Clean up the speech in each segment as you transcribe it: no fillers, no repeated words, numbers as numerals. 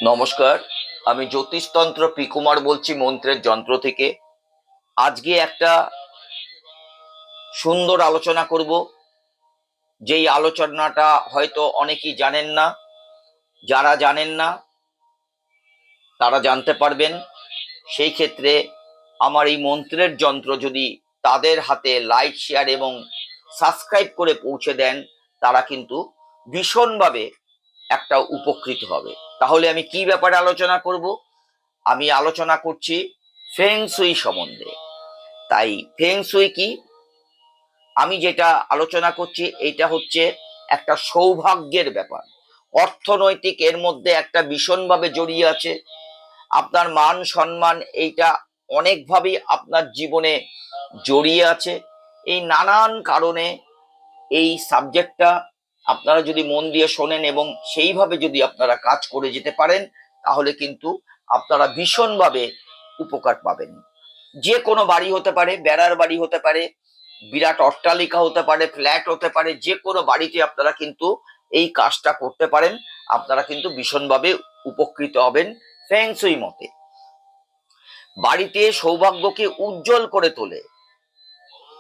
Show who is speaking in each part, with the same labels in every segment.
Speaker 1: নমস্কার, আমি জ্যোতিষতন্ত্র পি কুমার বলছি মন্ত্রের যন্ত্র থেকে। আজকে একটা সুন্দর আলোচনা করব, যেই আলোচনাটা হয়তো অনেকেই জানেন না। যারা জানেন না তারা জানতে পারবেন। সেই ক্ষেত্রে আমার এই মন্ত্রের যন্ত্র যদি তাদের হাতে লাইক, শেয়ার এবং সাবস্ক্রাইব করে পৌঁছে দেন, তারা কিন্তু ভীষণভাবে একটা উপকৃত হবে। তাহলে আমি কি ব্যাপারে আলোচনা করব? আমি আলোচনা করছি ফেং সুই সম্বন্ধে। তাই ফেং সুই কি? আমি যেটা আলোচনা করছি এটা হচ্ছে একটা সৌভাগ্যের ব্যাপার। অর্থনৈতিক এর মধ্যে একটা ভীষণভাবে জড়িয়ে আছে। আপনার মান সম্মান এইটা অনেকভাবেই আপনার জীবনে জড়িয়ে আছে। এই নানান কারণে এই সাবজেক্টটা আপনারা যদি মন দিয়ে শোনেন এবং সেইভাবে যদি আপনারা কাজ করে যেতে পারেন, তাহলে কিন্তু আপনারা ভীষণভাবে উপকার পাবেন। যে কোনো বাড়ি হতে পারে, বেড়ার বাড়ি হতে পারে, বিরাট অট্টালিকা হতে পারে, ফ্ল্যাট হতে পারে, যে কোনো বাড়িতে আপনারা কিন্তু এই কাজটা করতে পারেন। আপনারা কিন্তু ভীষণভাবে উপকৃত হবেন ফেং সুই মতে। বাড়িতে সৌভাগ্যকে উজ্জ্বল করে তোলে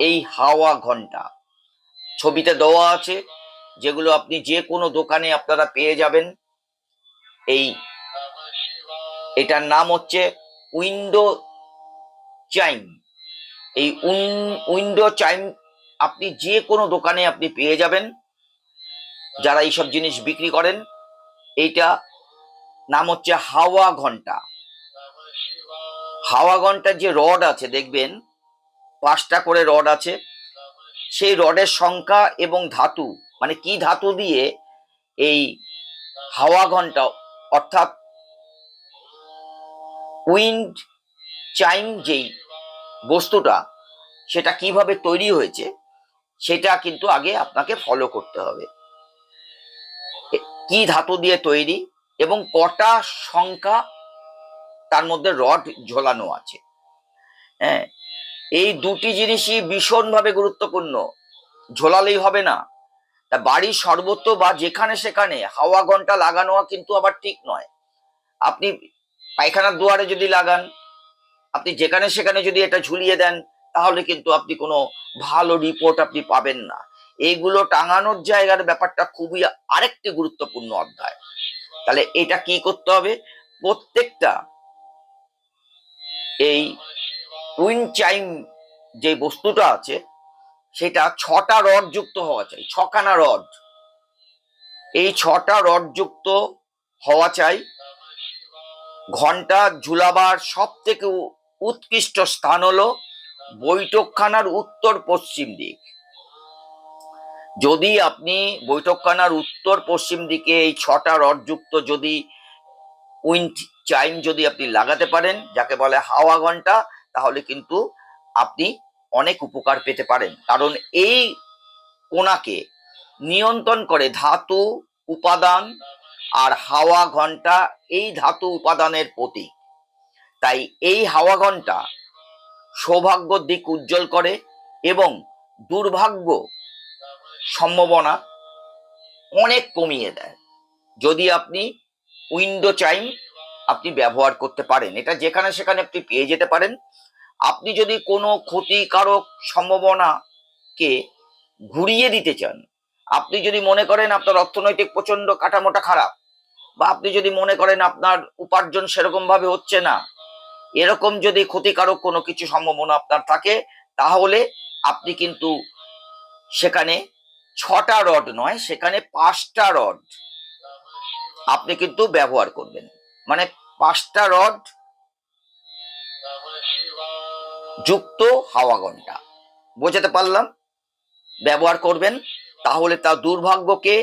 Speaker 1: এই হাওয়া ঘন্টা। ছবিতে দেওয়া আছে, যেগুলো আপনি যে কোনো দোকানে আপনারা পেয়ে যাবেন। এটার নাম হচ্ছে উইন্ডো চাইম। এই উইন্ডো চাইম আপনি যে কোনো দোকানে আপনি পেয়ে যাবেন, যারা এইসব জিনিস বিক্রি করেন। এইটা নাম হচ্ছে হাওয়া ঘন্টা। হাওয়া ঘন্টার যে রড আছে দেখবেন, 5টা করে রড আছে। সেই রডের সংখ্যা এবং ধাতু, মানে কি ধাতু দিয়ে এই হাওয়া ঘন্টা অর্থাৎ উইন্ড চাইম যেই বস্তুটা, সেটা কিভাবে তৈরি হয়েছে সেটা কিন্তু আগে আপনাকে ফলো করতে হবে। কি ধাতু দিয়ে তৈরি এবং কটা সংখ্যা তার মধ্যে রড ঝোলানো আছে। হ্যাঁ, এই দুটি জিনিসই ভীষণভাবে গুরুত্বপূর্ণ। ঝোলালেই হবে না। তা বাড়ির সর্বত্র বা যেখানে সেখানে হাওয়া ঘন্টা লাগানো কিন্তু আবার ঠিক নয়। আপনি পায়খানার দুয়ারে যদি লাগান, আপনি যেখানে সেখানে যদি এটা ঝুলিয়ে দেন, তাহলে কিন্তু আপনি কোনো ভালো রিপোর্ট আপনি পাবেন না। এইগুলো টাঙানোর জায়গার ব্যাপারটা খুবই আরেকটি গুরুত্বপূর্ণ অধ্যায়। তাহলে এটা কি করতে হবে? প্রত্যেকটা এই উইন্ড চাইম যে বস্তুটা আছে, সেটা 6টা রড যুক্ত হওয়া চাই। 6খানা রড। এই 6টা রড যুক্ত হওয়া চাই। ঘন্টা ঝুলাবার সব থেকে উৎকৃষ্ট স্থান হলো বৈঠকখানার উত্তর পশ্চিম দিক। যদি আপনি বৈঠকখানার উত্তর পশ্চিম দিকে এই 6টা রড যুক্ত যদি উইন্ড চাইম যদি আপনি লাগাতে পারেন, যাকে বলে হাওয়া ঘন্টা, তাহলে কিন্তু আপনি অনেক উপকার পেতে পারেন। কারণ এই কোণাকে নিয়ন্ত্রণ করে ধাতু উপাদান, আর হাওয়া ঘন্টা এই ধাতু উপাদানের প্রতীক। তাই এই হাওয়া ঘন্টা সৌভাগ্যর দিক উজ্জ্বল করে এবং দুর্ভাগ্য সম্ভাবনা অনেক কমিয়ে দেয় যদি আপনি উইন্ডো চাইম আপনি ব্যবহার করতে পারেন। এটা যেখানে সেখানে আপনি পেয়ে যেতে পারেন। আপনি যদি কোনো ক্ষতিকারক সম্ভাবনাকে ঘুরিয়ে দিতে চান, আপনি যদি মনে করেন আপনার অর্থনৈতিক প্রচন্ড কাঠামোটা খারাপ, বা আপনি যদি মনে করেন আপনার উপার্জন সেরকম ভাবে হচ্ছে না, এরকম যদি ক্ষতিকারক কোনো কিছু সম্ভাবনা আপনার থাকে, তাহলে আপনি কিন্তু সেখানে 6টা রড নয়, সেখানে 5টা রড আপনি কিন্তু ব্যবহার করবেন। মানে 5টা রড যুক্ত হাওয়া ঘন্টা। বোঝাতে পারলাম? ব্যবহার করবেন, তাহলে তার দুর্ভাগ্যকে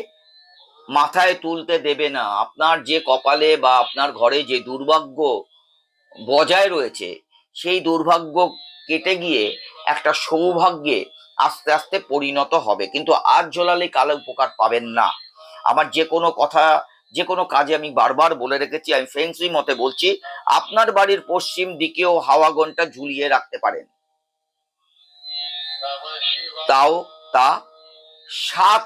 Speaker 1: মাথায় তুলতে দেবে না। আপনার যে কপালে বা আপনার ঘরে যে দুর্ভাগ্য বজায় রয়েছে, সেই দুর্ভাগ্য কেটে গিয়ে একটা সৌভাগ্যে আস্তে আস্তে পরিণত হবে। কিন্তু আজ ঝোলালে কালে উপকার পাবেন না। আমার যে কোনো কথা, যে কোনো কাজে আমি বারবার বলে রেখেছি, আমি ফেং সুই মতে বলছি, আপনার বাড়ির পশ্চিম দিকেও হাওয়া ঘন্টা ঝুলিয়ে রাখতে পারেন। তাও তা 7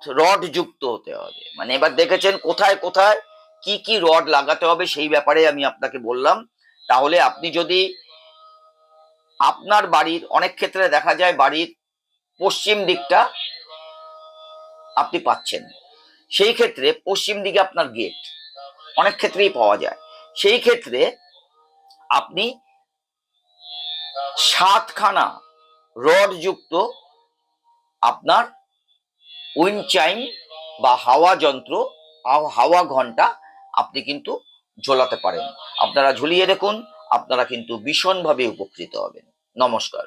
Speaker 1: রড যুক্ত হতে হবে। মানে এবার দেখেছেন কোথায় কোথায় কি কি রড লাগাতে হবে সেই ব্যাপারে আমি আপনাকে বললাম। তাহলে আপনি যদি আপনার বাড়ির, অনেক ক্ষেত্রে দেখা যায় বাড়ির পশ্চিম দিকটা আপনি পাচ্ছেন, সেই ক্ষেত্রে পশ্চিম দিকে আপনার গেট অনেক ক্ষেত্রেই পাওয়া যায়, সেই ক্ষেত্রে আপনি 7খানা রড যুক্ত আপনার উইন্ড চাইম বা হাওয়া যন্ত্র, হাওয়া ঘন্টা আপনি কিন্তু ঝোলাতে পারেন। আপনারা ঝুলিয়ে দেখুন, আপনারা কিন্তু ভীষণভাবে উপকৃত হবেন। নমস্কার।